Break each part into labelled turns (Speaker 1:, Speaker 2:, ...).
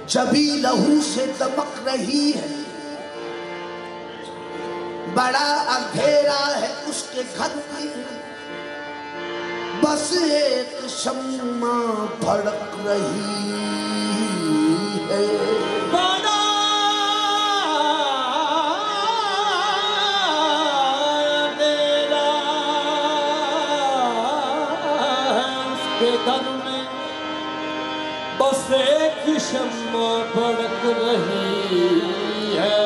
Speaker 1: जबी लहू से दमक रही है, बड़ा अंधेरा है उसके घर में, बस एक शम्मा भड़क रही है।
Speaker 2: बड़ा अंधेरा है उसके घर में, बस एक शम्मा भड़क रही है।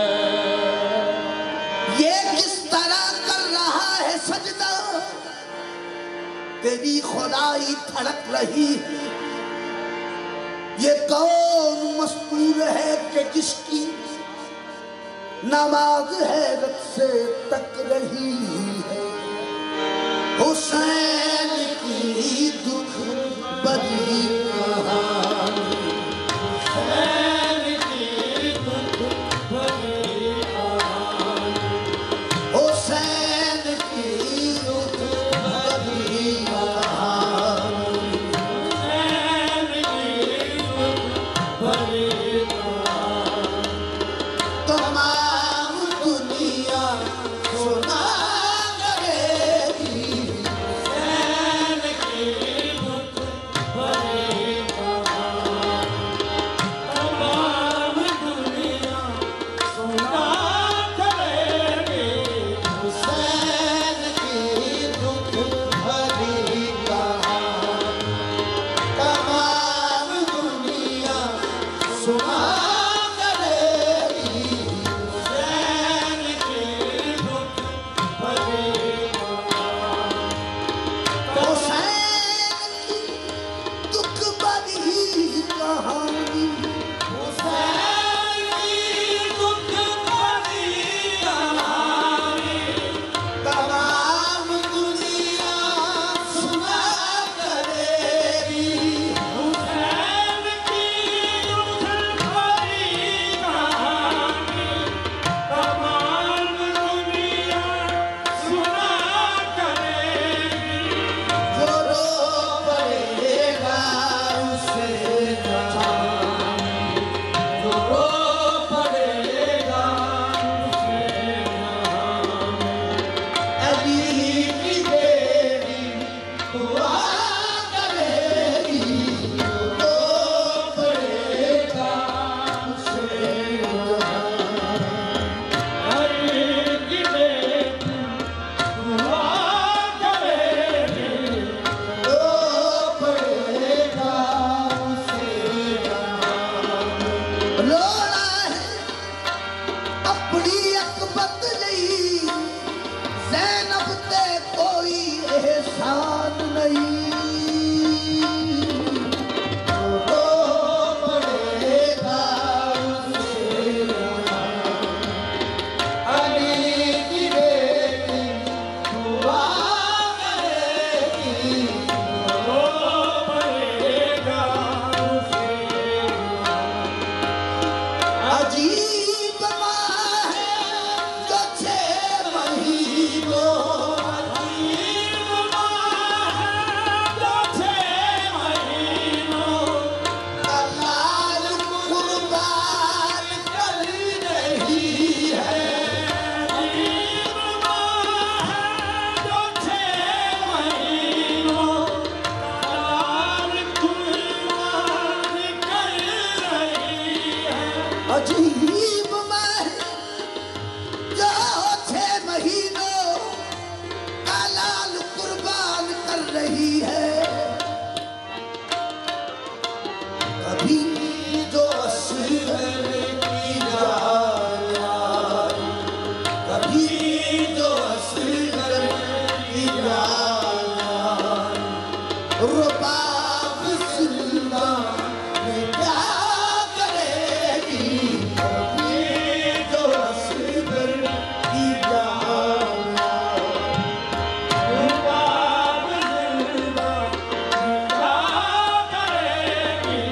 Speaker 1: ये किस तरह कर रहा है सजदा, तेरी खुदाई धड़क रही है। ये कौन मस्तूर है कि जिसकी नमाज हैरत से तक रही है। हुसैन की दुख बदी कहानी,
Speaker 2: हुसैन की दुख भरी कहानी,
Speaker 1: हुसैन की दुख बदी कहानी,
Speaker 2: हुसैन की दुख भरी कहानी।
Speaker 1: तमाम दुनिया सुना करेगी।
Speaker 2: हुसैन की दुख भरी कहानी, तमाम दुनिया सुना करेगी।
Speaker 1: हुसैन की दुख भरी कहानी, तमाम दुनिया सुना करेगी।
Speaker 2: हुसैन की दुख भरी कहानी,
Speaker 1: हुसैन की दुख भरी कहानी,
Speaker 2: हुसैन की दुख भरी कहानी,
Speaker 1: तमाम दुनिया सुना करेगी।
Speaker 2: हुसैन की दुख भरी कहानी, तमाम दुनिया सुना करेगी।
Speaker 1: जो रो पड़ेगा उसे जहां,
Speaker 2: जो रो पड़ेगा उसे जहां में,
Speaker 1: अली की बेटी दुआ करेगी। जो रो पड़ेगा उसे जहां,
Speaker 2: अली की बेटी दुआ करेगी।
Speaker 1: रो पड़ेगा उसे जहां। रोना है अपनी अकबत नहीं, ज़ैनब ते कोई एहसान नहीं। रो पड़ेगा उसे जहां, अली की बेटी दुआ करेगी।
Speaker 2: रो पड़ेगा उसे
Speaker 1: अजीब माँ है जो 6 महीनों,
Speaker 2: अजीब माँ है जो 6 महीनों,
Speaker 1: लाल कुर्बान कर रही है।
Speaker 2: अजीब माँ है जो 6 महीनों, लाल कुर्बान कर रही है।
Speaker 1: अजीब माँ है जो 6 महीनों का लाल कुर्बान कर रही है। कभी जो असगर की जान आई, कभी जो असगर की जान आई, रुबाब सिंदा में क्या करेगी। कभी जो असगर की जान आई,
Speaker 2: रुबाब जिंदा क्या करेगी।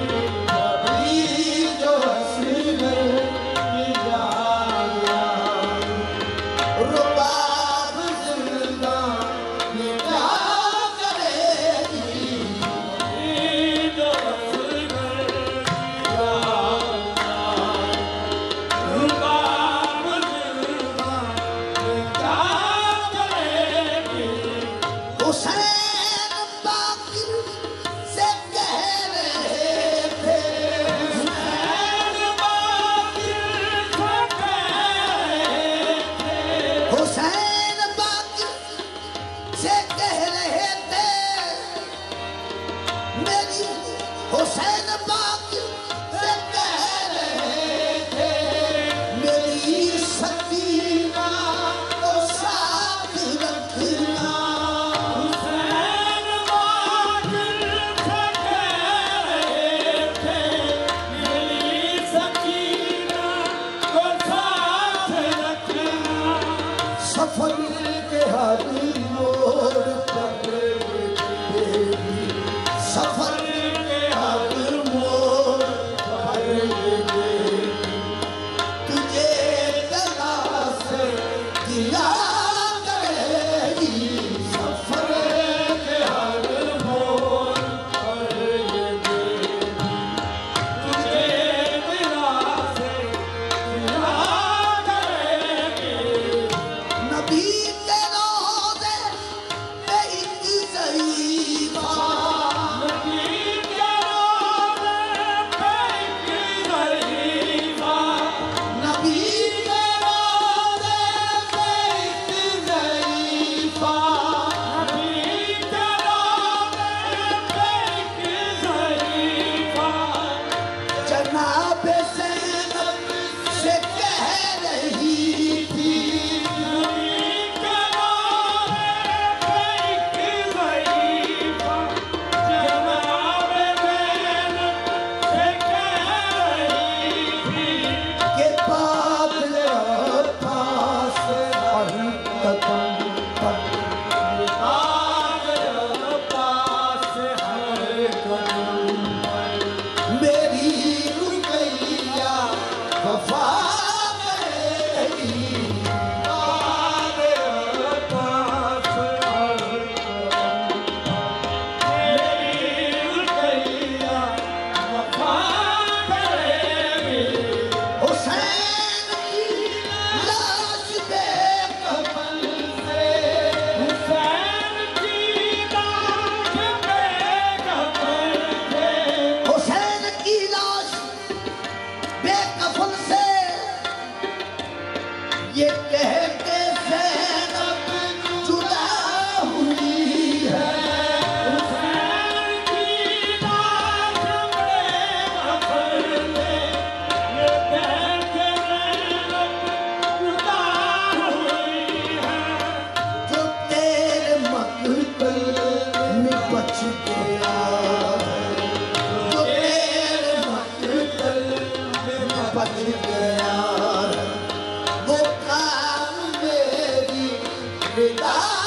Speaker 1: फिदा